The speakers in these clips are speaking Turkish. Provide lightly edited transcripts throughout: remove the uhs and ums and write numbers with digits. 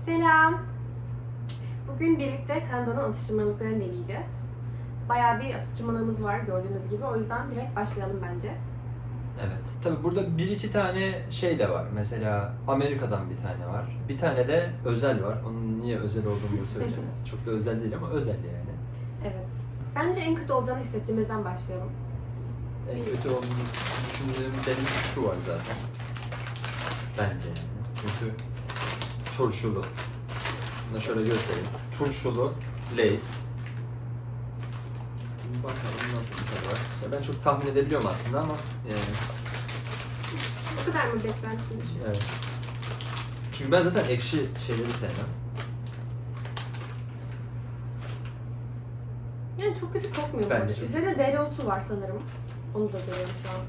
Selam. Bugün birlikte Kanada'nın atıştırmalıklarını deneyeceğiz. Bayağı bir atıştırmalığımız var gördüğünüz gibi. O yüzden direkt başlayalım bence. Evet. Tabii burada bir iki tane şey de var. Mesela Amerika'dan bir tane var. Bir tane de özel var. Onun niye özel olduğunu da söyleyeceğim. Çok da özel değil ama özel yani. Evet. Bence en kötü olacağını hissettiğimizden başlayalım. En kötü olduğunu düşündüğüm benim şu var zaten. Bence yani. Çünkü turşulu. Bunu şöyle göstereyim. Turşulu Lay's. Bakalım nasıl bir tadı var. Ya ben çok tahmin edebiliyorum aslında ama yani. Bu kadar mı beklentin düşüyor? Evet. Çünkü ben zaten ekşi şeyleri sevmem. Yani çok kötü kokmuyor bu Bence arada. çok Üzerinde dereotu var sanırım. Onu da görüyorum şu an.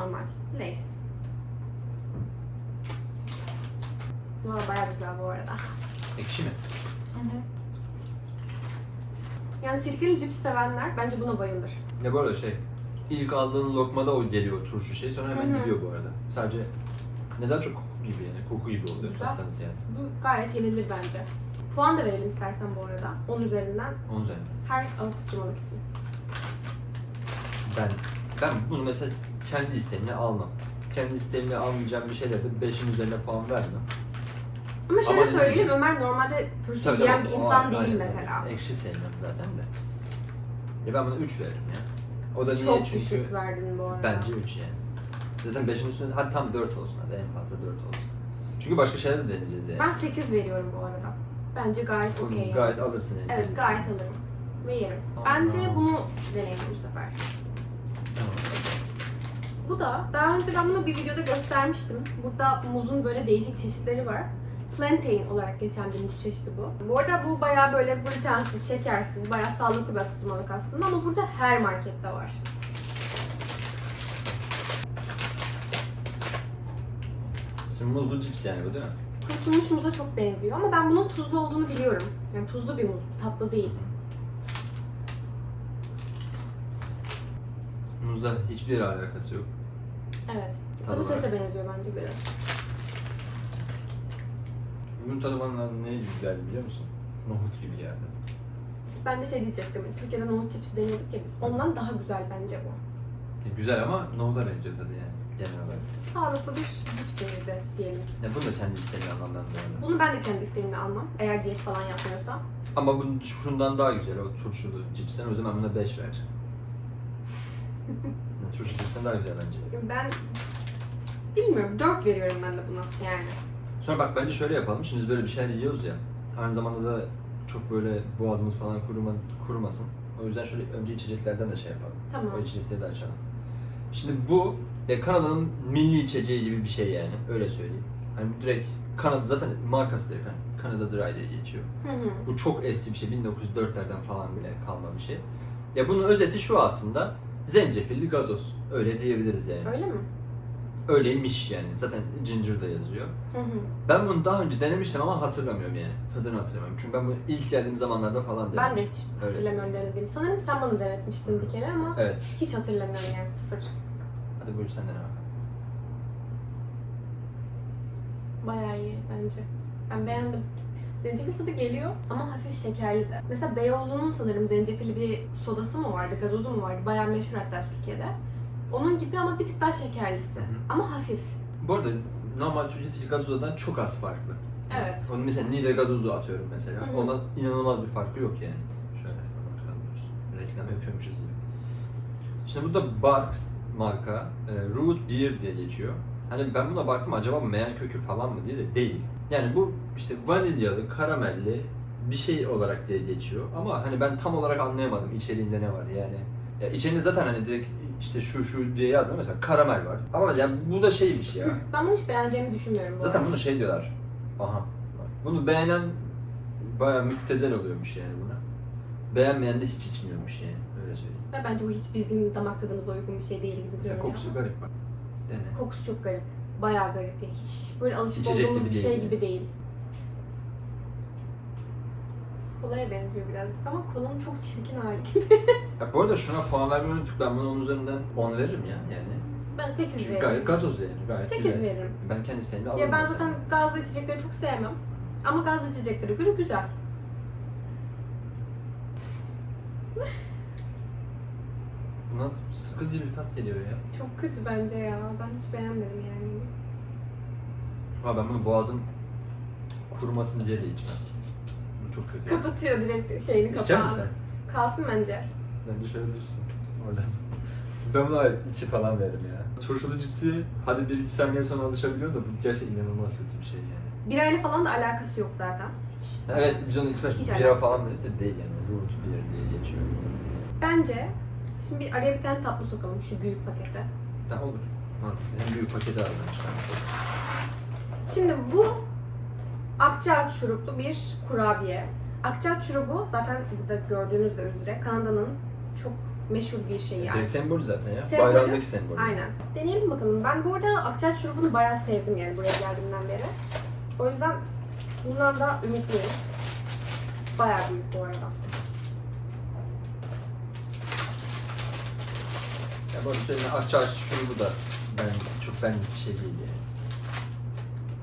Normal. Lay's. Valla bayağı güzel bu arada. Ekşi mi? Yani sirkeli cips sevenler bence buna bayılır. Ya bu arada ilk aldığın lokmada o geliyor turşu şey, sonra hemen Hı hı. gidiyor bu arada. Sadece neden çok koku gibi yani, koku gibi oluyor Güzel. tattan ziyade. Bu gayet yenilir bence. Puan da verelim istersen bu arada. 10 üzerinden 10 üzerinde. her atıştırmalık için. Ben bunu mesela kendi isteğimle almam. Kendi isteğimle almayacağım bir şeylerde 5'in üzerine puan vermem. Ama şöyle Ama söyleyeyim, Ömer normalde turşu Tabii yiyen tabii, bir o insan ayrı, değil aynen, mesela. tabii. Ekşi sevmem zaten de. Ya ben buna 3 veririm ya. O da niye? Çok Çünkü düşük verdin bu arada. bence 3 yani. Zaten 5'in üstünde, hadi tam 4 olsun, hadi en fazla 4 olsun. Çünkü başka şeyler de deneyeceğiz yani. Ben 8 veriyorum bu arada. Bence gayet okey. yani. Gayet alırsın yani. Evet, kendisini. gayet alırım. Ve yerim. Tamam. Bence bunu deneyelim bu sefer. Tamam. Bu da, daha önce ben bunu bir videoda göstermiştim. Burada muzun böyle değişik çeşitleri var. Plantain olarak geçen bir muz çeşidi bu. Bu arada bu bayağı böyle glutensiz, şekersiz, bayağı sağlıklı bir atıştırmalık aslında ama burada her markette var. Şimdi muzlu cips yani bu değil mi? Kurutulmuş muza çok benziyor ama ben bunun tuzlu olduğunu biliyorum. Yani tuzlu bir muz, tatlı değil. Muzla hiçbir alakası yok. Evet. Tadı Patatese benziyor bence biraz. Bunun tadı bana ne güzel biliyor musun? Nohut gibi geldi. Ben de şey diyecektim, Türkiye'de nohut cipsi deniyorduk ya biz. Ondan daha güzel bence bu. Güzel ama nohuda benziyor tadı yani genel olarak. Sağlıklı bir cips şeydi diyelim. Ya bunu da kendi isteğimle almam ben bu arada. Bunu ben de kendi isteğimle almam. Eğer diyet falan yapmıyorsam. Ama bunun şundan daha güzel o turşulu cipsten, o zaman buna 5 ver. Turşu cipsten daha güzel bence. Ben bilmiyorum, 4 veriyorum ben de buna yani. Sonra bak bence şöyle yapalım, şimdi biz böyle bir şeyler yiyoruz ya. Aynı zamanda da çok böyle boğazımız falan kurumasın. O yüzden şöyle önce içeceklerden de şey yapalım. Tamam. O içecekleri de açalım. Şimdi bu Kanada'nın milli içeceği gibi bir şey yani, öyle söyleyeyim. Hani direkt Kanada zaten markası direkt hani Canada Dry diye geçiyor. Hı hı. Bu çok eski bir şey, 1904'lerden falan bile kalma bir şey. Ya bunun özeti şu aslında, zencefilli gazoz. Öyle diyebiliriz yani. Öyle mi? Öyleymiş yani. Zaten Ginger'da yazıyor. Hı hı. Ben bunu daha önce denemiştim ama hatırlamıyorum yani. Tadını hatırlamıyorum. Çünkü ben bunu ilk geldiğim zamanlarda falan denemiştim. Ben de hiç Öyle. hatırlamıyorum denediğimi. Sanırım sen bana denetmiştin bir kere ama Evet. hiç hatırlamıyorum yani, sıfır. Hadi buyur sen dene bakalım. Bayağı iyi bence. Ben beğendim. Zencefil tadı geliyor ama hafif şekerli de. Mesela Beyoğlu'nun sanırım zencefilli bir sodası mı vardı, gazozu mu vardı? Bayağı meşhur hatta Türkiye'de. Onun gibi ama bir tık daha şekerlisi. Hı hı. Ama hafif. Bu arada normal tüketici gazozdan çok az farklı. Evet. Onun mesela Nide gazozu atıyorum mesela. Hı hı. Ondan inanılmaz bir farkı yok yani. Şöyle bakalım. Reklam yapıyormuşuz gibi. Şimdi bu da Barks marka. Root Beer diye geçiyor. Hani ben buna baktım, acaba meyan kökü falan mı diye, de değil. Yani bu işte vanilyalı, karamelli bir şey olarak diye geçiyor. Ama hani ben tam olarak anlayamadım içeriğinde ne var yani. Ya içeriğinde zaten hani direkt işte şu diye yazmıyor, mesela karamel var. Ama yani bu da şeymiş ya. Ben bunu hiç beğeneceğimi düşünmüyorum bu Zaten arada. bunu şey diyorlar. Aha. Bak, bunu beğenen bayağı müptezel oluyormuş yani buna. Beğenmeyen de hiç içmiyormuş yani. Öyle söyleyeyim. Ve bence bu hiç bizim damak tadımıza uygun bir şey değil gibi Mesela görünüyor. kokusu garip bak. Dene. Kokusu çok garip. Bayağı garip ya. Hiç böyle alışık İçecek olduğumuz gibi bir değil şey yani. gibi değil. Kolaya benziyor birazcık ama kolanın çok çirkin hali gibi. Ya bu arada şuna puan vermeyi unuttuk. Ben buna 10 üzerinden 10 veririm ya yani. Ben 8 Çünkü veririm. gayet gazoz yani. Gayet 8 güzel. veririm. Ben kendi sevdiğimi alırım. Ya ben mesela. zaten gazlı içecekleri çok sevmem. Ama gazlı içeceklere göre güzel. Buna sakız gibi bir tat geliyor ya. Çok kötü bence ya. Ben hiç beğenmedim yani. Ha ben bunu boğazım kurumasın diye de içmem. Bu çok kötü. Kapatıyor direkt şeyini İçecek misin kapağını. sen? Kalsın bence. Bence şöyle dursun. Oradan. Ben buna 2 falan veririm ya. Turşulu cipsi hadi 1-2 saniye sonra alışabiliyor da bu gerçekten inanılmaz kötü bir şey yani. Birayla falan da alakası yok zaten. Hiç. Evet biz onu ilk başta Hiç bira alakası falan dedik de değil yani. Root beer diye geçiyor. Bence şimdi araya bir tane tatlı sokalım şu büyük pakete. Ha olur. Mantıklı. En büyük paketi aradan çıkarmış. Şimdi bu akçaağaç şuruplu bir kurabiye. Akçaağaç şurubu zaten burada gördüğünüz üzere Kanada'nın çok meşhur bir şeyi yani. Direkt sembolü zaten ya. Sembolü. Bayrağındaki sembolü. Aynen. Deneyelim bakalım. Ben bu arada akçaağaç şurubunu bayağı sevdim yani buraya geldiğimden beri. O yüzden bundan da ümitliyim. Bayağı büyük bu arada. Ya bu arada söyleyeyim akçaağaç şurubu da ben çok benlik bir şey değil yani.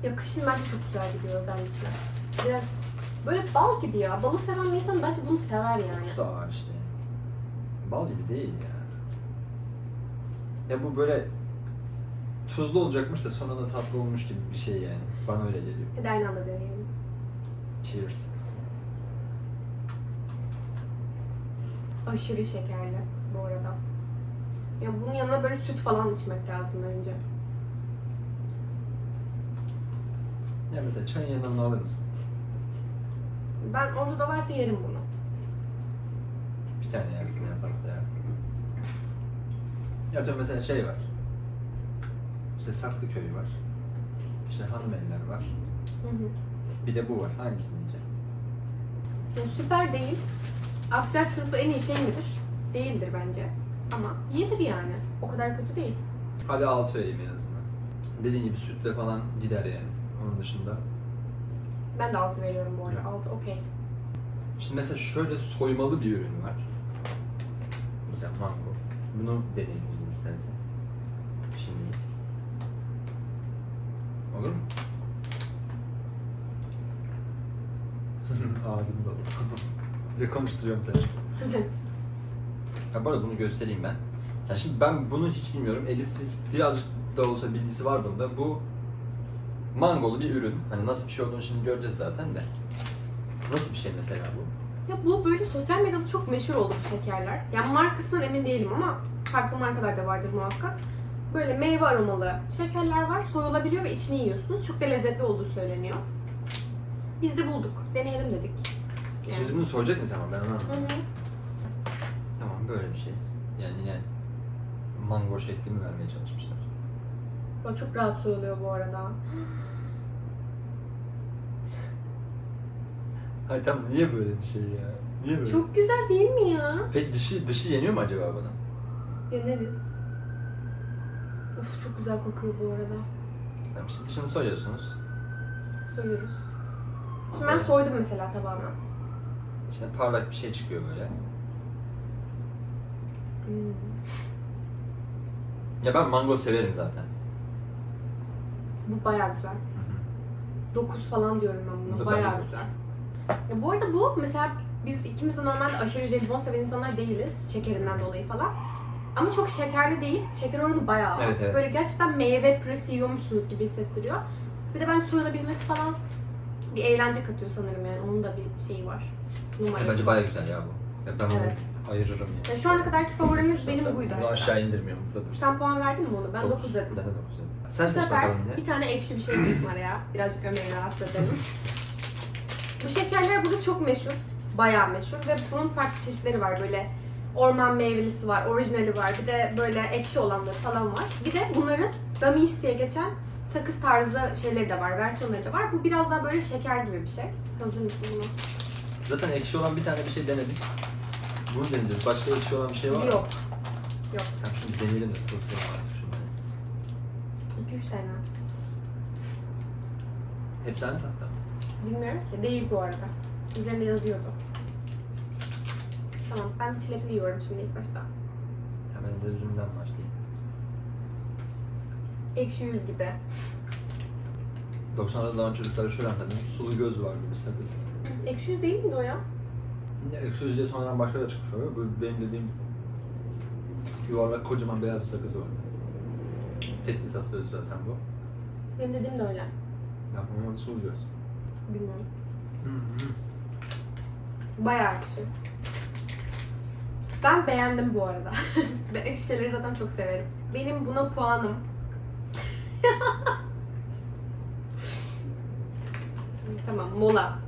Ya kışın bence çok güzel gidiyor özellikle. Biraz böyle bal gibi ya. Balı seven bir insan bence bunu sever yani. Tuz da ağır işte. Bal gibi değil ya. Ya bu böyle tuzlu olacakmış da sonra da tatlı olmuş gibi bir şey yani. Bana öyle geliyor. Hadi aynı anda deneyelim. Cheers. Aşırı şekerli bu arada. Ya bunun yanına böyle süt falan içmek lazım bence. Ya mesela çayın yanına bunu alır mısın? Ben orada da varsa yerim bunu. Bir tane yersin ya fazla ya. Ya atıyorum mesela şey var. İşte Saklıköy var. İşte Hanımeliler var. Hı hı. Bir de bu var. Hangisini yiyeceksin? Ya süper değil. Akçaağaç şuruplu en iyi şey midir? Değildir bence. Ama iyidir yani. O kadar kötü değil. Hadi 6 vereyim en azından. Dediğin gibi sütle falan gider yani. Onun dışında. Ben de 6 veriyorum bu arada. 6 okey. Şimdi mesela şöyle soymalı bir ürün var. Mesela mango. Bunu deneyebiliriz istersen. Şimdi. Olur mu? Ağzım dolu. Bir de konuşturuyorum seni. Evet. Ya bu arada bunu göstereyim ben. Ya şimdi ben bunu hiç bilmiyorum. Elif birazcık da olsa bilgisi var bunda. Bu mangolu bir ürün. Hani nasıl bir şey olduğunu şimdi göreceğiz zaten de. Nasıl bir şey mesela bu? Ya bu böyle sosyal medyada çok meşhur oldu bu şekerler. Yani markasından emin değilim ama farklı markalar da vardır muhakkak. Böyle meyve aromalı şekerler var. Soyulabiliyor ve içini yiyorsunuz. Çok da lezzetli olduğu söyleniyor. Biz de bulduk. Deneyelim dedik. Yani. Biz bunu soracak mıyız ama ben onu Hı anlamadım. hı. Tamam böyle bir şey. Yani yine mango şeklini vermeye çalışmışlar. Bak çok rahat soyuluyor bu arada. Hayır tamam niye böyle bir şey ya? Niye böyle? Çok güzel değil mi ya? Peki dışı yeniyor mu acaba buna? Deneriz. Of çok güzel kokuyor bu arada. Tamam işte dışını soyuyorsunuz. Soyuyoruz. Şimdi ben soydum mesela tamamen. İşte parlak bir şey çıkıyor böyle. Hmm. Ya ben mango severim zaten. Bu bayağı güzel. 9 falan diyorum ben Bu buna. da Bayağı bence güzel. Ya bu arada bu mesela biz ikimiz de normalde aşırı jelibon seven insanlar değiliz. Şekerinden dolayı falan. Ama çok şekerli değil. Şeker oranı bayağı az. Evet, evet. Böyle gerçekten meyve püresi yiyormuşsunuz gibi hissettiriyor. Bir de bence soyulabilmesi falan bir eğlence katıyor sanırım yani. Onun da bir şeyi var. Numarası. Bence bayağı güzel ya bu. Ya ben Evet. bunu ayırırım yani. Ya şu ana kadarki favorimiz benim Ben buydu. Bunu hatta. aşağı indirmiyorum. Burada dursun. Sen puan verdin mi onu? Ben 9 dedim. Ben de 9 dedim. Sen Bu seç sefer bakalım yine. bir tane ekşi bir şey eklesin araya. Birazcık Ömer'i rahatsız edelim. Bu şekerler burada çok meşhur. Bayağı meşhur ve bunun farklı çeşitleri var. Böyle orman meyvelisi var, orijinali var. Bir de böyle ekşi olanları falan var. Bir de bunların gummies diye geçen sakız tarzı şeyleri de var, versiyonları da var. Bu biraz daha böyle şeker gibi bir şey. Hazır mısın buna? Zaten ekşi olan bir tane bir şey denedik. Bunu deneyeceğiz. Başka ekşi olan bir şey var mı? Yok. Yok. Tamam şimdi deneyelim de. Kurtulalım artık şundan. 2-3 tane. Hepsi aynı tatta. Bilmiyorum ki. Değil bu arada. Üzerinde yazıyordu. Tamam. Ben çilekli yiyorum şimdi ilk başta. Hemen de üzümden başlayayım. Ekşi yüz gibi. 90'larda zaman çocuklara şöyle anladım. Sulu göz vardı bir sakız. Ekşi yüz değil miydi o ya? Ekşi yüz diye sonradan başka da çıkmış oluyor. Bu benim dediğim yuvarlak kocaman beyaz bir sakız var. Tekli satıyordu zaten bu. Benim dediğim de öyle. Ya onun sulu göz. Bilmiyorum. Hı hı. Bayağı ekşi. Ben beğendim bu arada. Ben ekşi şeyleri zaten çok severim. Benim buna puanım. Tamam, mola.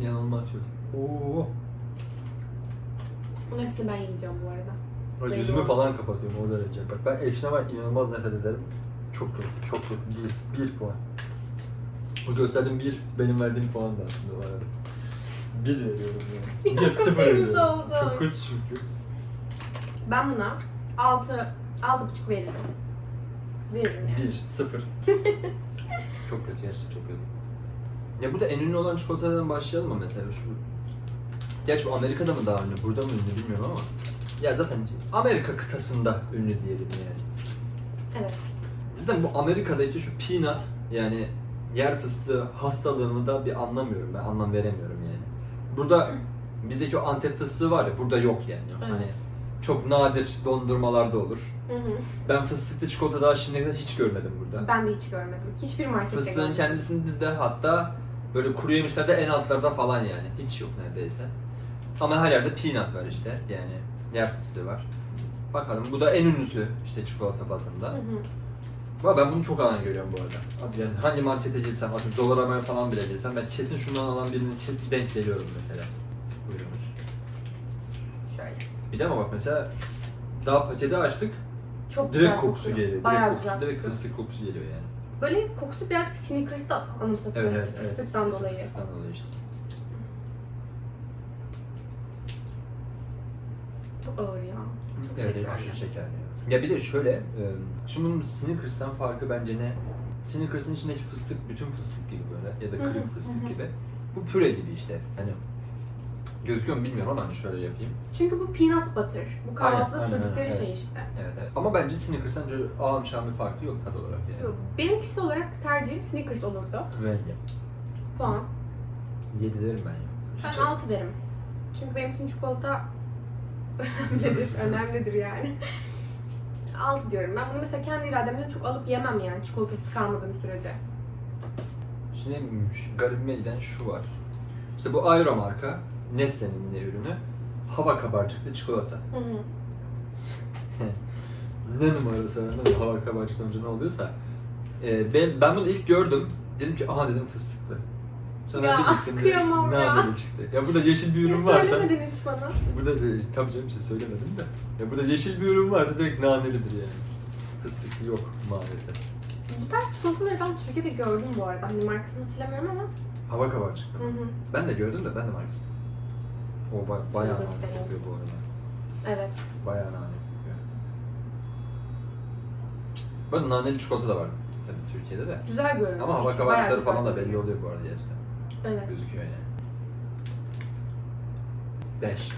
İnanılmaz kötü. Oo. Bunun hepsini ben yiyeceğim bu arada. Bak, Belli yüzümü oldu. falan kapatıyorum o derece. Bak ben ekşine var inanılmaz nefret ederim. Çok kötü, çok kötü. Bir puan. Bu gösterdiğim bir, benim verdiğim puan da aslında bu arada. 1 veriyorum yani. Bir 0 Kıpkırmızı veriyorum. oldu. Çok kötü çünkü. Ben buna 6,5 veririm. Veririm yani. 1, 0. Çok kötü gerçekten çok kötü. Ya burada en ünlü olan çikolatadan başlayalım mı mesela şu? Gerçi bu Amerika'da mı daha ünlü, burada mı ünlü bilmiyorum ama. Ya zaten Amerika kıtasında ünlü diyelim yani. Evet. Zaten bu Amerika'daki şu peanut yani yer fıstığı hastalığını da bir anlamıyorum ben, anlam veremiyorum yani. Burada bizdeki o Antep fıstığı var ya, burada yok yani. Evet. Hani çok nadir dondurmalarda olur. Hı hı. Ben fıstıklı çikolata daha şimdiye kadar hiç görmedim burada. Ben de hiç görmedim. Hiçbir markette Fıstığın görmedim. kendisinde de hatta böyle kuru yemişlerde en altlarda falan yani. Hiç yok neredeyse. Ama her yerde peanut var işte yani yer fıstığı var. Bakalım bu da en ünlüsü işte çikolata bazında. Hı hı. Ama ben bunu çok alan görüyorum bu arada. Yani hangi markete girsem, atıyorum Dollarama falan bile girsem ben kesin şundan alan birini denk geliyorum mesela. Buyurunuz. Şöyle. Bir de ama bak mesela daha paketi açtık, Çok direkt güzel kokusu kokuyor. geliyor. Bayağı Direkt güzel kokusu, direkt kokuyor. fıstık kokusu geliyor yani. Böyle kokusu birazcık Snickers'ta anımsatıyor Evet, işte evet, evet. fıstıktan dolayı. Fıstıktan dolayı işte. Çok ağır ya. Çok Evet, şekerli. aşırı şeker ya. Ya bir de şöyle, şimdi bunun Snickers'tan farkı bence ne? Snickers'ın içindeki fıstık, bütün fıstık gibi böyle ya da Hı hı, kırık fıstık hı hı. gibi. Bu püre gibi işte. Hani gözüküyor mu bilmiyorum ama hani şöyle yapayım. Çünkü bu peanut butter. Bu kahvaltıda Aynen, sürdükleri aynen, şey işte. Evet evet. Ama bence Snickers'tan ağam şan bir farkı yok tat olarak yani. Yok, benim kişisel olarak tercihim Snickers olurdu. Bence. Puan. 7 derim ben ya. Ben Hiç- 6 derim. Çünkü benim için çikolata önemlidir. Önemlidir yani. 6 diyorum. Ben bunu mesela kendi irademle çok alıp yemem yani çikolatası kalmadığım sürece. Şimdi garibime giden şu var. İşte bu Aero marka, Nestle'nin yine ürünü. Hava kabarcıklı çikolata. Hı hı. Ne numarası öğrendim hava kabarcıktan önce ne oluyorsa. Ben bunu ilk gördüm. Dedim ki aha dedim fıstıklı. Sonra Ya, bir gittim kıyamam ya. naneli çıktı. Ya burada yeşil bir ürün Hiç varsa... söylemedin hiç bana. Burada tabii canım bir şey söylemedim de. Ya burada yeşil bir ürün varsa direkt nanelidir yani. Fıstıklı yok maalesef. Bu tarz çikolataları ben Türkiye'de gördüm bu arada. Hani markasını hatırlamıyorum ama. Hava kabarcıklı. Hı hı. Ben de gördüm de ben de markasını. O bayağı Şöyle nane göstereyim. kokuyor bu arada. Evet. Bayağı nane kokuyor. Böyle naneli çikolata da var tabii Türkiye'de de. Güzel görünüyor. Ama hava İçi bayağı kabarcıkları güzel falan da belli görünüyor. oluyor bu arada gerçekten. Evet. Gözüküyor yani. 5.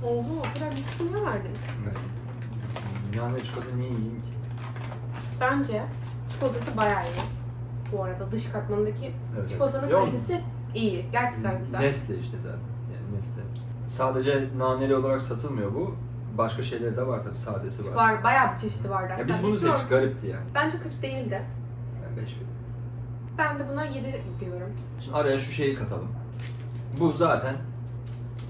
Oho, o kadar düşük niye verdin? Naneli çikolata niye yiyeyim ki? Bence çikolatası bayağı iyi. Bu arada dış katmanındaki Evet, çikolatanın evet. kalitesi iyi. Gerçekten güzel. Nestle işte zaten. Yani Nestle. Sadece naneli olarak satılmıyor bu. Başka şeyleri de var tabii, sadesi var. Var, bayağı bir çeşidi vardı. Ya biz hatta. bunu Bilmiyorum. seçtik, garipti yani. Bence kötü değildi. Ben 5 veriyorum. Ben de buna 7 diyorum. Şimdi araya şu şeyi katalım. Bu zaten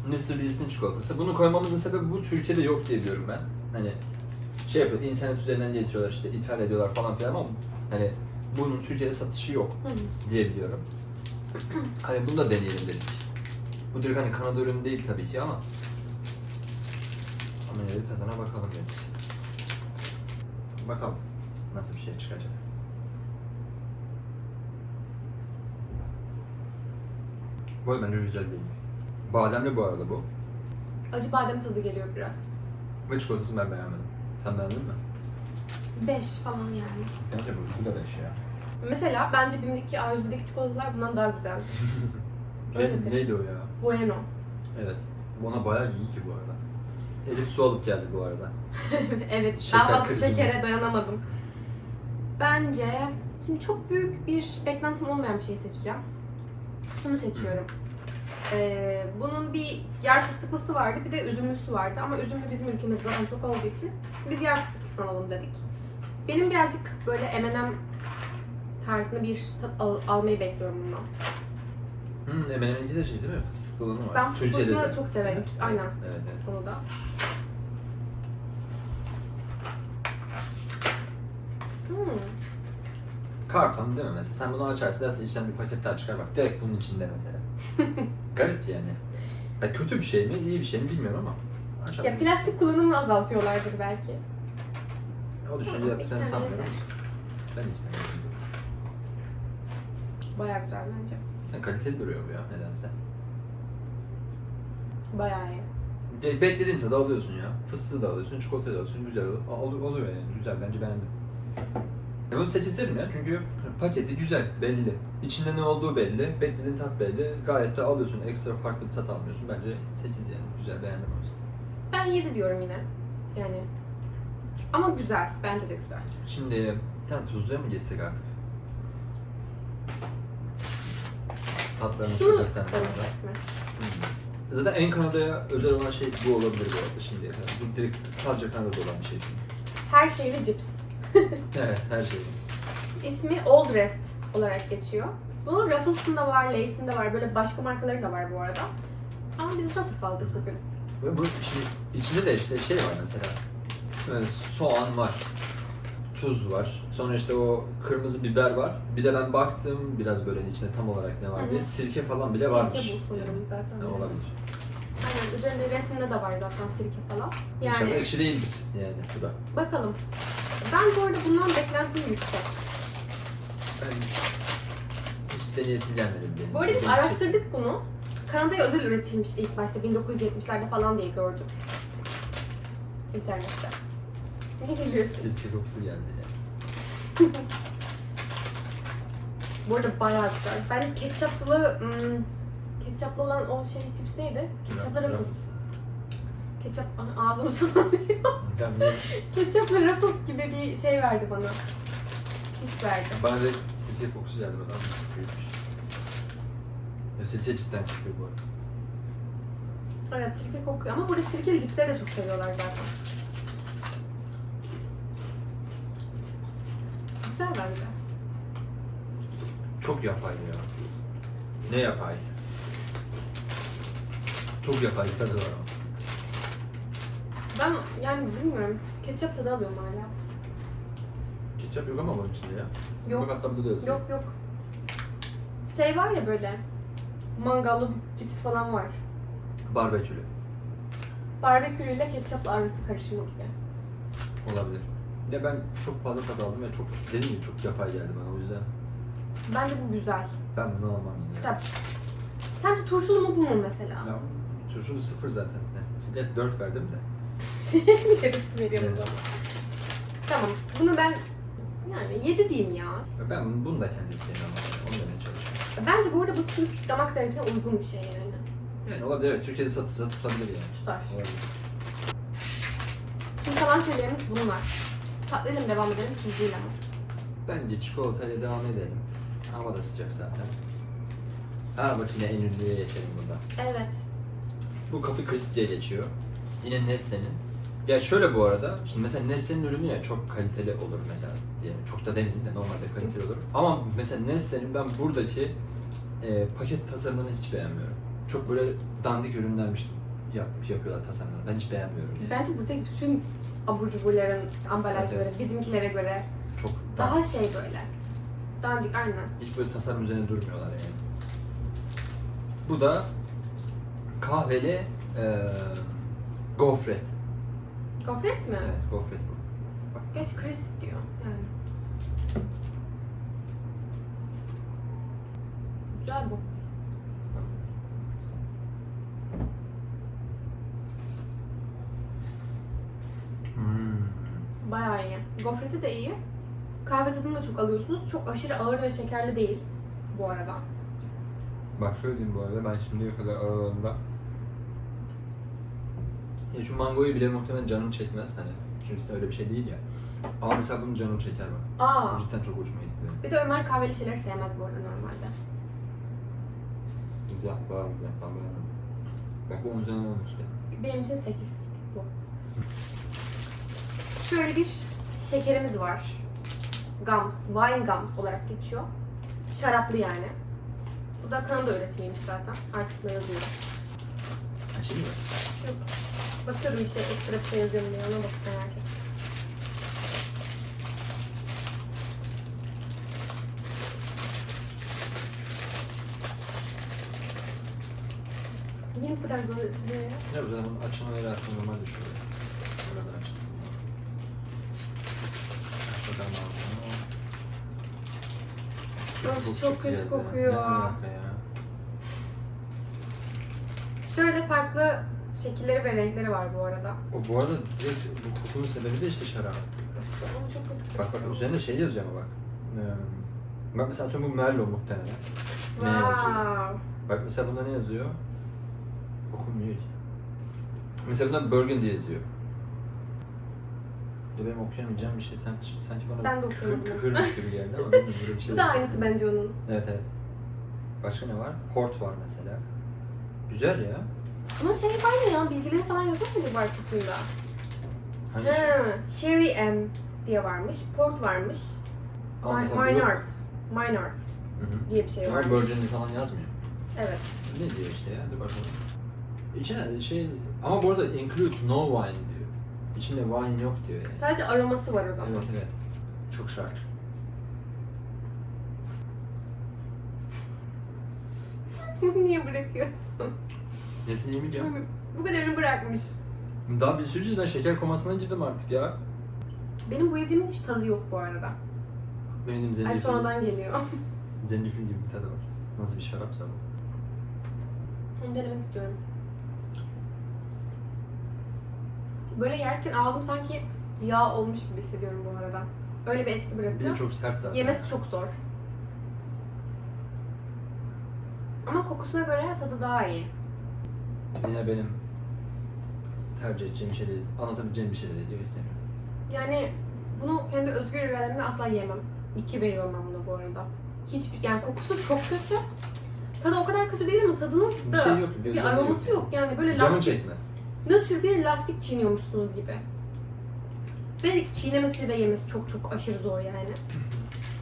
Mr. Beast'in çikolatası. Bunu koymamızın sebebi bu, Türkiye'de yok diye diyorum ben. Hani şey yapıyor, internet üzerinden getiriyorlar işte, ithal ediyorlar falan filan ama hani bunun Türkiye'de satışı yok Hı. diye biliyorum. Hani bunu da deneyelim dedik. Bu direkt hani Kanada ürünü değil tabii ki ama yine de tadına bakalım dedik. Bakalım nasıl bir şey çıkacak. Bu arada bence güzel değil. Bademli bu arada bu. Acı badem tadı geliyor biraz. Ve çikolatasını ben beğenmedim. Sen beğendin mi? 5 falan yani. Bence bu da 5 ya. Mesela bence BİM'deki A101'deki çikolatalar bundan daha güzel. Öyledir. Neydi o ya? Bueno. Evet. Bu ona bayağı iyi ki bu arada. Elif su alıp geldi bu arada. Evet, Şeker daha fazla krizi mi? şekere dayanamadım. Bence şimdi çok büyük bir beklentim olmayan bir şey seçeceğim. Şunu seçiyorum. Bunun bir yer fıstıklısı vardı, bir de üzümlüsü vardı. Ama üzümlü bizim ülkemizde zaten çok olduğu için biz yer fıstıklısından alalım dedik. Benim birazcık böyle M&M tarzında bir tat almayı bekliyorum bundan. M&M'inki de şey değil mi? Fıstıklı olanı var. Ben Tuğçe'de fıstıklısını de. çok severim. Evet, Aynen. Evet, evet. Onu da. Karton değil mi mesela? Sen bunu açarsın dersin içinden bir paket daha çıkar bak direkt bunun içinde mesela. Garip yani. Ya kötü bir şey mi, iyi bir şey mi bilmiyorum ama. Açalım. Ya plastik kullanımını azaltıyorlardır belki. O düşünce Tamam, yaptıklarını iki tane sanmıyorum. yeter. Ben de içinden yapıyorum. Bayağı güzel bence. Sen kaliteli duruyor bu ya nedense. Bayağı iyi. Beklediğin tadı alıyorsun ya. Fıstığı da alıyorsun, çikolatayı da alıyorsun. Güzel oluyor yani. Güzel bence beğendim. Bunu seçizerim ya çünkü paketi güzel, belli. İçinde ne olduğu belli, beklediğin tat belli. Gayet de alıyorsun, ekstra farklı bir tat almıyorsun. Bence seçiz yani. Güzel, beğendim o yüzden. Ben 7 diyorum yine. Yani. Ama güzel. Bence de güzel. Şimdi bir tane tuzluya mı geçsek artık? Tatlarını Şunu şuradan konuştuk sonra. mu? Zaten en Kanada'ya özel olan şey bu olabilir bu arada şimdiye kadar. Bu direkt sadece Kanada'da olan bir şey çünkü. Her şeyli cips. Evet, her şey. İsmi Old Rest olarak geçiyor. Bunun Ruffles'ında var, Lay's'inde var. Böyle başka markaları da var bu arada. Ama biz Ruffles aldık bugün. Ve bu şimdi içinde de işte şey var mesela. Soğan var. Tuz var. Sonra işte o kırmızı biber var. Bir de ben baktım biraz böyle içinde tam olarak ne var diye. Hı hı. Sirke falan bile varmış. Sirke bu sanırım Yani. zaten. Ne olabilir. Aynen. Üzerinde resminde de var zaten sirke falan. İnşallah Yani ekşi değildir yani bu da. bakalım. Ben bu arada bundan beklentim yüksek. Ben hiç deneyesim gelmedi benim. Bu arada biz Benim araştırdık bunu. Kanada'ya özel üretilmiş ilk başta 1970'lerde falan diye gördük. İnternette. Ne için gülüyorsun? Sirke kokusu geldi ya. Bu arada bayağı güzel. Ben ketçaplı, ketçaplı olan o şey cips neydi? Ketçaplı Ruffles. Ketçap, ağzım sulanıyor. Ben de, Ketçaplı Ruffles gibi bir şey verdi bana. His verdi. bana da sirke kokusu geldi buradan. Büyükmüş. Ya sirke cidden çıkıyor bu arada. Evet, sirke kokuyor ama burada sirkeli cipsleri de çok seviyorlar zaten. Güzel bence. Çok yapay ya. Ne yapay? Çok yapay bir tadı var ama. Ben yani bilmiyorum. Ketçap tadı alıyorum hala. Ketçap yok ama bunun içinde ya. Yok. Bak hatta burada da yazıyor. Yok yok. Şey var ya böyle. Mangallı bir cips falan var. Barbekülü. Barbekülüyle ketçapla arası karışımı gibi. Olabilir. Ya ben çok fazla tat aldım ve çok dediğim gibi çok yapay geldi bana o yüzden Bence bu güzel. ben bunu almam yine. Mesela, sence turşulu mu bu mu mesela? Ya turşulu 0 zaten. Net 4 verdim de. Niye veriyorum Evet. Tamam. Bunu ben yani 7 diyeyim ya. Ben bunu da kendi isteğimden aldım. Onu demeye çalışıyorum. Bence bu arada bu Türk damak zevkine uygun bir şey yani. Yani olabilir evet. Türkiye'de satılsa tutabilir yani. Tutar. Olabilir. Şimdi kalan şeylerimiz bunlar. Tatlıyla mı devam edelim, tuzluyla mı? Bence çikolatayla devam edelim. Hava da sıcak zaten. Ha bak yine en ünlüye geçelim burada. Evet. Bu Coffee Crisp diye geçiyor. Yine Nestle'nin. Ya şöyle bu arada, şimdi mesela Nestle'nin ürünü ya çok kaliteli olur mesela diyelim. Çok da demeyeyim de normalde kaliteli olur. Ama mesela Nestle'nin ben buradaki paket tasarımını hiç beğenmiyorum. Çok böyle dandik ürünlermiş yapıyorlar tasarımları. Ben hiç beğenmiyorum yani. Bence buradaki bütün abur cuburların ambalajları Evet. bizimkilere göre Çok daha şey böyle. Dandik aynen. hiç böyle tasarım üzerine durmuyorlar yani. Bu da kahveli gofret. Gofret mi? Evet, gofret bu. Bak. Geç crisp diyor yani. Güzel bu. Bayağı iyi. Gofreti de iyi. Kahve tadını da çok alıyorsunuz. Çok aşırı ağır ve şekerli değil bu arada. Bak şöyle diyeyim bu arada ben şimdiye kadar aralarında Ya şu mangoyu bile muhtemelen canım çekmez hani. Çünkü öyle bir şey değil ya. Ama mesela bunun canım çeker bak. Aa. Bu cidden çok hoşuma gitti. Bir de Ömer kahveli şeyler sevmez bu arada normalde. Güzel, bayağı güzel. Ben beğendim. Bak bu 10 üzerinden 10 işte. Benim için 8 bu. Şöyle bir şekerimiz var. Gums, wine gums olarak geçiyor. Şaraplı yani. Bu da Kanada üretimiymiş zaten. Arkasında yazıyor. Açayım mı? Yok. Bakıyorum bir şey, ekstra bir şey yazıyor mu diye, ona bakıp merak ettim. Niye bu kadar zor açılıyor ya? Ya bu zaman açılmayı aslında normal düşüyor. Buradan açalım. Aç bakalım abi. Of, çok kötü güzeldi. kokuyor. Ne alaka ya? Şöyle farklı şekilleri ve renkleri var bu arada. Bu arada direkt bu kokunun sebebi de işte şarap. Ama çok kötü. Bak üzerinde şey yazıyor ama bak. Bak mesela atıyorum bu Merlot muhtemelen. Ne yazıyor? Wow. Bak mesela bunda ne yazıyor? Okunmuyor ki. Mesela bunda Burgundy yazıyor. Ya benim okuyamayacağım bir şey sanki bana Ben de okuyamadım. küfürmüş gibi geldi ama bilmiyorum, böyle bir şey Bu da yazıyor. aynısı bence onun. Evet evet. Başka ne var? Port var mesela. Güzel ya. Bunun şeyi var mı ya? Bilgileri falan yazıyor muydu bu arkasında? Hangi şey? Ha, Sherry M diye varmış. Port varmış. Ama mesela bu yok. Maynards Hı hı. diye bir şey Ama varmış. Burgundy falan yazmıyor. Evet. Ne diyor işte ya? Hadi bakalım. İçine şey ama bu arada includes no wine diyor. İçinde wine yok diyor yani. Sadece aroması var o zaman. Evet evet. Çok şart. Niye bırakıyorsun? Hepsini yemeyeceğim. Bu kadarını bırakmış. Daha bir sürü ben şeker komasına girdim artık ya. Benim bu yediğimin hiç tadı yok bu arada. Benim Ay zencefil, sonradan geliyor. zencefil gibi bir tadı var. Nasıl bir şarapsa bu. Onu denemek istiyorum. Böyle yerken ağzım sanki yağ olmuş gibi hissediyorum bu arada. Öyle bir etki Bir bırakıyor. de çok sert zaten. Yemesi çok zor. Ama kokusuna göre tadı daha iyi. Yine benim tercih edeceğim bir şey değil, anlatabileceğim bir şey de değil, istemiyorum. Yani bunu kendi özgür irademle asla yiyemem. 2 veriyorum ben buna bu arada. Hiçbir, yani kokusu çok kötü. Tadı o kadar kötü değil ama tadının Bir da şey yok, bir özelliği aroması yok. Yani böyle Canın lastik, çekmez. nötr bir lastik çiğniyormuşsunuz gibi. Ve çiğnemesi ve yemesi çok çok aşırı zor yani.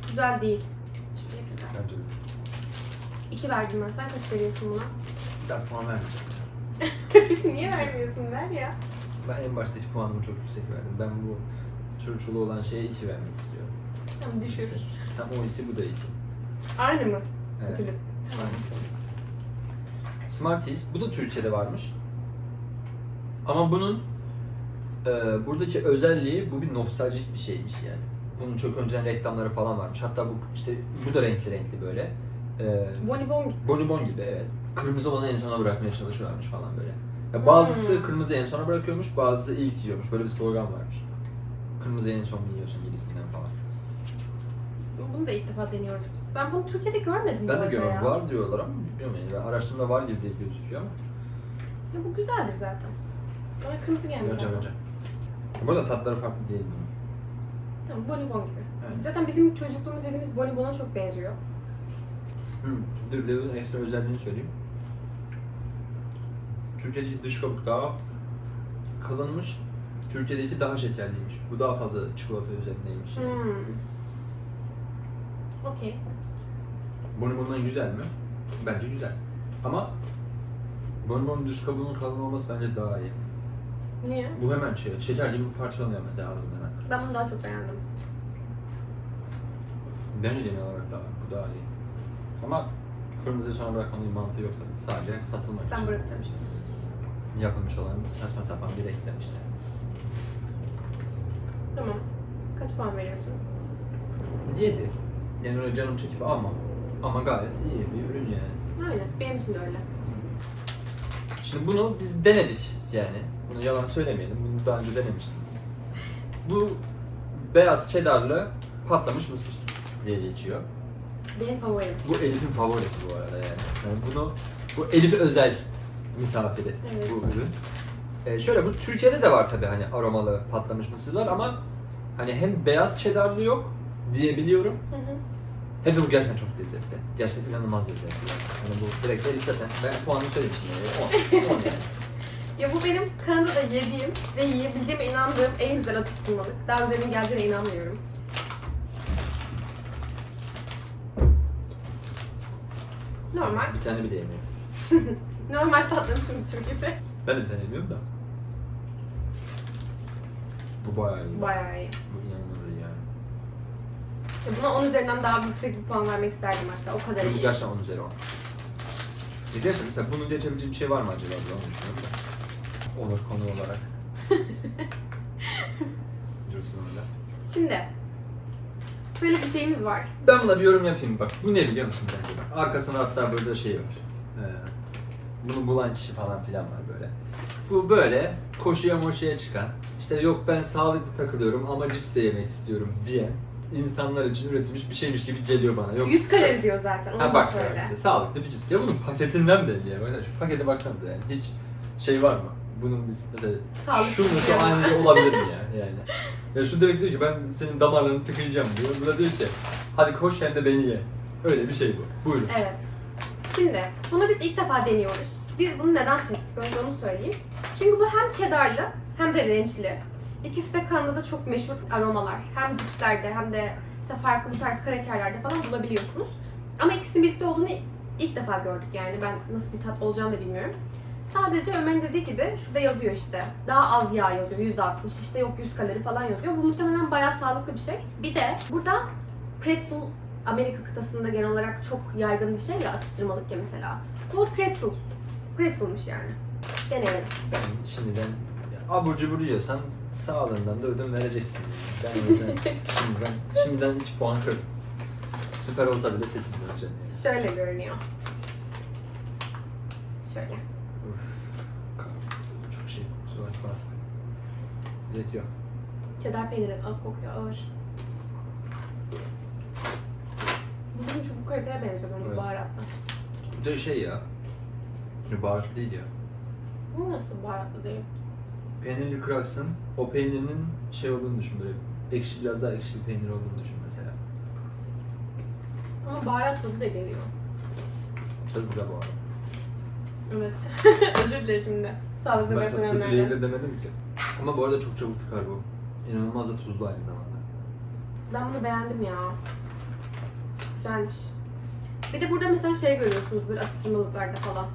Güzel değil. Hiçbir şekilde. Bence de. 2 verdim ben. Sen kaç veriyorsun buna? Ben puan vermeyeceğim. Niye vermiyorsun der ya? Ben en baştaki puanımı çok yüksek verdim. Ben bu çürçülü olan şeye 2 vermek istiyorum. Tamam düşür. Tam o 2, bu da 2. Aynı mı? Evet. Kötülük. Smarties, bu da Türkiye'de varmış. Ama bunun buradaki özelliği, bu bir nostaljik bir şeymiş yani. Bunun çok önceden reklamları falan varmış. Hatta bu işte bu da renkli renkli böyle. Bonibon gibi. Bonibon gibi evet. Kırmızı olanı en sona bırakmaya çalışıyorlarmış falan böyle. Ya bazısı kırmızı en sona bırakıyormuş, bazısı ilk yiyormuş. Böyle bir slogan varmış. Kırmızı en son yiyorsun gibisinden falan. Bunu da ilk defa deniyoruz biz. Ben bunu Türkiye'de görmedim bu Ben de arada görüyorum, ya. var diyorlar ama bilmiyorum yani. Ben araştırmada var gibi diye gözüküyor ama. Ya bu güzeldir zaten. Bana kırmızı gelmiyor. Göreceğim. Bu arada tatları farklı değil bunun. Tamam, bonibon gibi. Evet. Zaten bizim çocukluğumuz dediğimiz bonibona çok benziyor. Dur, Level'ın ekstra özelliğini söyleyeyim. Türkiye'deki dış kabuk daha kalınmış, Türkiye'deki daha şekerliymiş. Bu daha fazla çikolata üzerindeymiş. Okey. Bonibon'dan güzel mi? Bence güzel. Ama Bonibon'un dış kabuğunun kalın olması bence daha iyi. Niye? Bu hemen şeker gibi parçalanıyor mesela ağzında hemen. Ben bunu daha çok beğendim. Bence genel olarak bu daha iyi. Ama kırmızıyı sona bırakmanın bir mantığı yok tabii. Sadece satılmak Ben için bırakacağım şimdi. yapılmış olan saçma sapan bir reklam işte. Tamam. Kaç puan veriyorsun? 7. Yani öyle canım çekip almam. Ama gayet iyi bir ürün yani. Aynen. Benim için de öyle. Şimdi bunu biz denedik yani. Bunu yalan söylemeyelim. Bunu daha önce denemiştik biz. Bu beyaz cheddarlı patlamış mısır diye geçiyor. Benim favorim. Bu Elif'in favorisi bu arada yani. Yani bu Elif'e özel misafiri Evet. bu ürün. Şöyle bu Türkiye'de de var tabii hani aromalı patlamış mısırlar ama hani hem beyaz cheddarlı yok diyebiliyorum. Hı hı. Hem de bu gerçekten çok lezzetli. Gerçekten inanılmaz lezzetli. Yani bu direkt değil zaten. Ben puanını söylemiştim yani. 10 yani. Ya bu benim Kanada'da yediğim ve yiyebileceğime inandığım en güzel atıştırmalık. Daha üzerine geleceğine inanmıyorum. Normal. Bir tane bile yemiyorum. Normal patlamış mısır gibi. Ben de bir tane yemiyorum da. Bu bayağı iyi. Bayağı iyi. Bu inanılmaz iyi yani. Ya buna 10 üzerinden daha yüksek bir puan vermek isterdim hatta. O kadar Bu iyi. gerçekten 10 üzeri 10. Gerçekten mesela bunun geçebileceği bir şey var mı acaba? Ben onu düşünüyorum da. Olur konu olarak. Dursun öyle. Şimdi şöyle bir şeyimiz var. Ben buna bir yorum yapayım bak. Bu ne biliyor musun bence bak. Arkasında hatta burada şey var. Bunu bulan kişi falan filan var böyle. Bu böyle koşuya moşuya çıkan, işte yok ben sağlıklı takılıyorum ama cips de yemek istiyorum diyen insanlar için üretilmiş bir şeymiş gibi geliyor bana. Yok, 100 kalori diyor zaten. Onu Ha da bak söyle. mesela sağlıklı bir cips. Ya bunun paketinden belli ya. Mesela şu pakete baksanıza yani. Hiç şey var mı? Bunun biz mesela Sağlıklı şunun bir şu şey var. halinde olabilir mi yani? Ya şu demek diyor ki ben senin damarlarını tıkayacağım diyor. Bu da diyor ki hadi koş hem de beni ye. Öyle bir şey bu. Buyurun. Evet. Şimdi bunu biz ilk defa deniyoruz. Biz bunu neden seçtik? Önce onu söyleyeyim. Çünkü bu hem cheddarlı hem de ranchli. İkisi de Kanada'da çok meşhur aromalar. Hem cipslerde hem de işte farklı bu tarz krakerlerde falan bulabiliyorsunuz. Ama ikisinin birlikte olduğunu ilk defa gördük yani. Ben nasıl bir tat olacağını da bilmiyorum. Sadece Ömer'in dediği gibi şurada yazıyor işte. Daha az yağ yazıyor, %60, işte yok 100 kalori falan yazıyor. Bu muhtemelen bayağı sağlıklı bir şey. Bir de burada pretzel Amerika kıtasında genel olarak çok yaygın bir şey ya, atıştırmalık ya mesela. Cold pretzel. Pretzel'mış yani. Deneyelim. Ben şimdiden abur cubur yiyorsan sağlığından da ödün vereceksin. Ben o yüzden şimdiden 2 puan kırdım. Süper olsa bile 8 vereceğim yani. Şöyle görünüyor. Şöyle. Çok şey kokusu var bastı. Yetiyor. Cheddar peyniri kokuyor, ağır. Bu bizim çubuk krakere benziyor bence Evet. baharatla. Bu da şey ya. Baharatlı değil ya. Bu nasıl baharatlı değil? Peynirli cracks'ın o peynirinin şey olduğunu düşün böyle. Ekşi, biraz daha ekşi bir peynir olduğunu düşün mesela. Ama baharat tadı da geliyor. Tabii güzel bu arada. Evet. Özür dilerim şimdi. Sağlıklı Ben kötü değil beslenenlerden. de demedim ki. Ama bu arada çok çabuk tıkar bu. İnanılmaz da tuzlu aynı zamanda. Ben bunu beğendim ya. Güzelmiş. Bir de burada mesela şey görüyorsunuz böyle atıştırmalıklarda falan.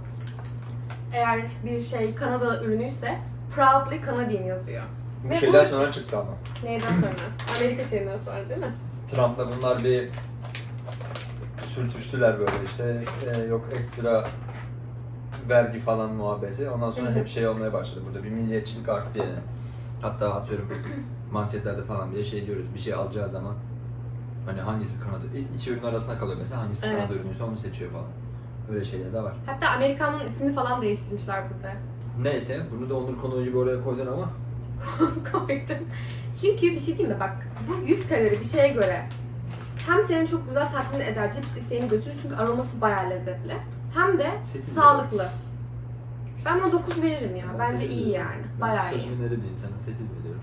Eğer bir şey Kanada ürünüyse Proudly Canadian yazıyor. Bu Ve şeyden bu- sonra çıktı ama. Neyden sonra? Amerika şeyinden sonra değil mi? Trump'la bunlar bir sürtüştüler böyle işte yok ekstra vergi falan muhabbeti. Ondan sonra Hı hı. hep şey olmaya başladı burada bir milliyetçilik arttı yani. Hatta atıyorum marketlerde falan bile şey diyoruz bir şey alacağı zaman hani hangisi Kanada, iki ürün arasında kalıyor mesela hangisi Evet. Kanada ürünüyse onu seçiyor falan. Öyle şeyler de var. Hatta Amerikan'ın ismini falan değiştirmişler burada. Neyse bunu da onur konuğu gibi oraya koydun ama Koydum. Çünkü bir şey diyeyim mi? Bak bu 100 kalori bir şeye göre hem seni çok güzel tatmin eder, cips isteğini götürür çünkü aroması bayağı lezzetli. Hem de Sekiz sağlıklı. Ben buna 9 veririm ya. Ben Bence sekiz iyi veriyorum. yani. Ben Bayağı iyi. sözümün eri bir insanım 8 veriyorum.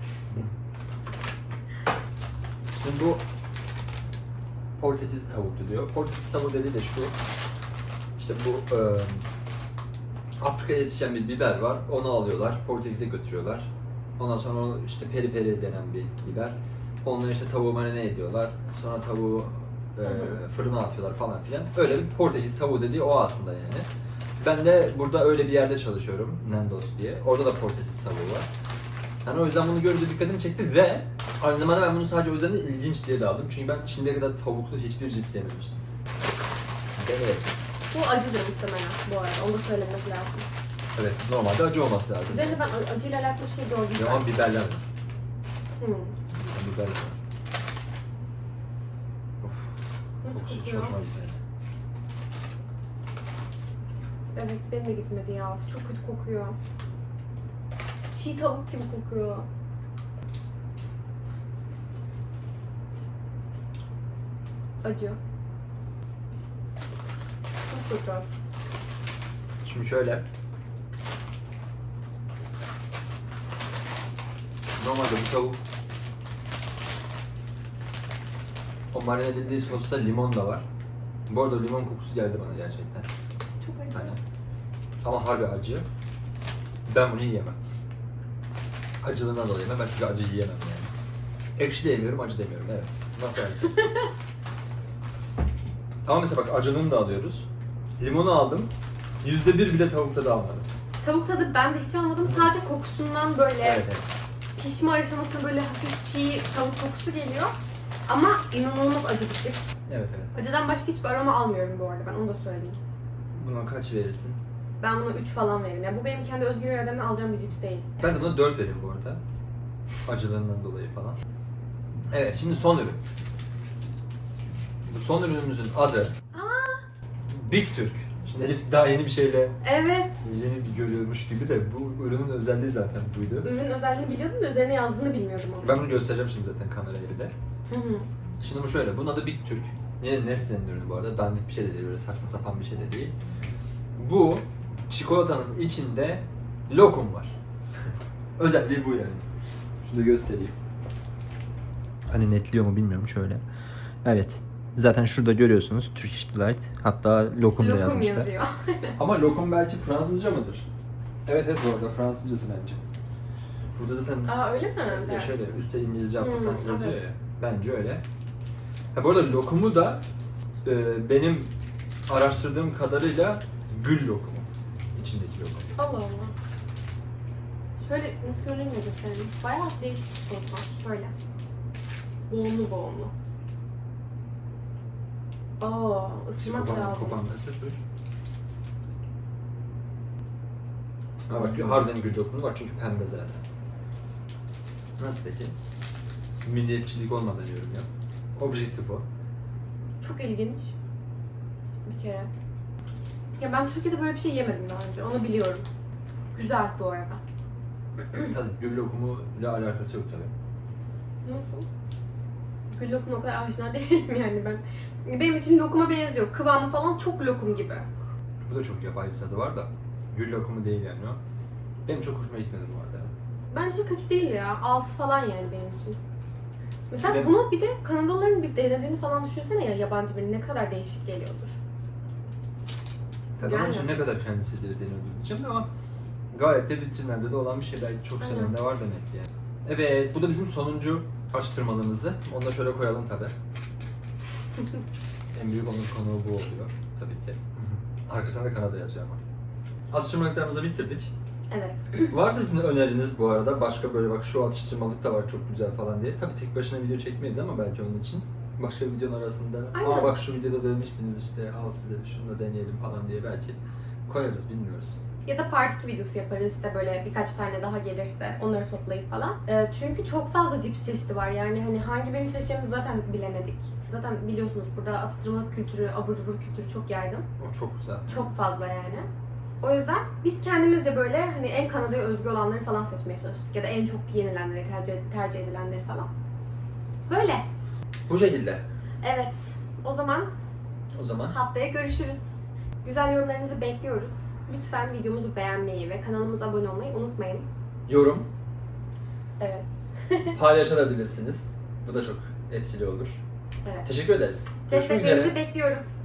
Şimdi bu Portekiz tavuklu diyor. Portekiz tavuğu dediği de şu. İşte bu Afrika'ya yetişen bir biber var. Onu alıyorlar. Portekiz'e götürüyorlar. Ondan sonra onu işte peri peri denen bir biber. Onları işte tavuğu marine ediyorlar. Sonra tavuğu fırına atıyorlar falan filan. Öyle bir Portekiz tavuğu dediği o aslında yani. Ben de burada öyle bir yerde çalışıyorum. Nandos diye. Orada da Portekiz tavuğu var. Yani o yüzden bunu görünce dikkatimi çekti ve aynı zamanda ben bunu sadece o yüzden de ilginç diye de aldım. Çünkü ben şimdiye kadar tavuklu hiçbir cips yememiştim. Evet. Bu acıdır muhtemelen bu arada. Onu da söylemek lazım. Evet, normalde acı olması lazım. Üzerinde ben acıyla alakalı bir şey gördüm. Ama biberler var. Hmm. Biberler var. Nasıl Kokusu hiç kokuyor? hoşuma gitmedi. Evet benim de gitmedi ya. Çok kötü kokuyor. Çiğ tavuk gibi kokuyor. Acı. Çok kötü. Şimdi şöyle. Normalde bu tavuk o marine edildiği sosta limon da var. Bu arada limon kokusu geldi bana gerçekten. Çok acı. Hani. Ama harbi acı. Ben bunu yiyemem. Acılığından dolayı yemem. Ben çünkü acı yiyemem yani. Ekşi de yemiyorum, acı da yemiyorum. Evet. Nasıl acı? Ama mesela bak acılığını da alıyoruz. Limonu aldım. %1 bile tavuk tadı almadım. Tavuk tadı ben de hiç almadım. Sadece kokusundan böyle Evet, evet. pişme aşamasında böyle hafif çiğ tavuk kokusu geliyor. Ama inanılmaz acı bir cips. Evet, evet. Acıdan başka hiçbir aroma almıyorum bu arada, ben onu da söyleyeyim. Buna kaç verirsin? Ben buna 3 falan veririm. Yani bu benim kendi özgür irademle alacağım bir cips değil. Ben de buna 4 veririm bu arada. Acılığından dolayı falan. Evet, şimdi son ürün. Bu son ürünümüzün adı Big Türk. Şimdi Elif daha yeni bir şeyle Evet. yeni bir görüyormuş gibi de bu ürünün özelliği zaten buydu. Ürün özelliğini biliyordum da üzerine yazdığını bilmiyordum ama. Ben bunu göstereceğim şimdi zaten kameraya bir de. Hı hı. Şimdi bu şöyle, bunun adı Big Türk. Yine Nestle'nin ürünü bu arada, dandik bir şey de değil, böyle saçma sapan bir şey de değil. Bu çikolatanın içinde lokum var. Özelliği bu yani. Şunu da göstereyim. Hani netliyor mu bilmiyorum şöyle. Evet. Zaten şurada görüyorsunuz Turkish Delight. Hatta lokum da Lokum yazmışlar. yazıyor. Ama lokum belki Fransızca mıdır? Evet evet, bu arada Fransızcası bence. Burada zaten Aa öyle mi? ya Evet. şöyle üstte İngilizce altta Fransızca yazıyor evet. ya. Bence öyle. Ha bu arada lokumu da benim araştırdığım kadarıyla gül lokumu. İçindeki lokum. Allah Allah. Şöyle nasıl görünüyor göstereyim. Bayağı değişik bir sos var. Şöyle. Boğumlu boğumlu. Aa, ısırmak lazım. Kopan nasıl dur. Ha bak harbiden gül lokumu var çünkü pembe zaten. Nasıl peki? Milliyetçilik olmadan diyorum ya. Objektif o. Çok ilginç. Bir kere. Ya ben Türkiye'de böyle bir şey yemedim daha önce. Onu biliyorum. Güzel bu arada. Tabii gül lokumu ile alakası yok tabii. Nasıl? Gül lokumuna o kadar aşina değilim yani ben. Benim için lokuma benziyor. Kıvamı falan çok lokum gibi. Bu da çok yapay bir tadı var da gül lokumu değil yani o. Benim çok hoşuma gitmedi bu arada. Bence kötü değil ya. 6 falan yani benim için. Mesela Bir de- bunu bir de Kanadalıların bir denediğini falan düşünsene ya, yabancı biri ne kadar değişik geliyordur. Tabii Yani. onun için ne kadar kendisi de deniyordu diyeceğim ama gayet de vitrinlerde de olan bir şey, belki çok Aynen. seven de var demek ki yani. Evet, bu da bizim sonuncu açtırmalımızdı. Onu da şöyle koyalım tabii. En büyük onun konuğu bu oluyor tabii ki. Arkasında da Kanada yazıyor ama. Atıştırmalıklarımızı bitirdik. Evet. Varsa sizin öneriniz bu arada, başka böyle bak şu atıştırmalık da var çok güzel falan diye. Tabii tek başına video çekmeyiz ama belki onun için. Başka videonun arasında, Aynen. bak şu videoda demiştiniz işte, al size şunu da deneyelim falan diye belki koyarız, bilmiyoruz. Ya da part 2 videosu yaparız işte, böyle birkaç tane daha gelirse onları toplayıp falan. Çünkü çok fazla cips çeşidi var yani hani hangi birini seçeceğimizi zaten bilemedik. Zaten biliyorsunuz burada atıştırmalık kültürü, abur cubur kültürü çok yaygın. O çok güzel. Çok fazla yani. O yüzden biz kendimizce böyle hani en Kanada'ya özgü olanları falan seçmeye çalıştık. Ya da en çok yenilenleri, tercih edilenleri falan. Böyle. Bu şekilde. Evet. O zaman O zaman haftaya görüşürüz. Güzel yorumlarınızı bekliyoruz. Lütfen videomuzu beğenmeyi ve kanalımıza abone olmayı unutmayın. yorum Evet. paylaşabilirsiniz. Bu da çok etkili olur. Evet. Teşekkür ederiz. Görüşmek üzere. Desteklerinizi bekliyoruz.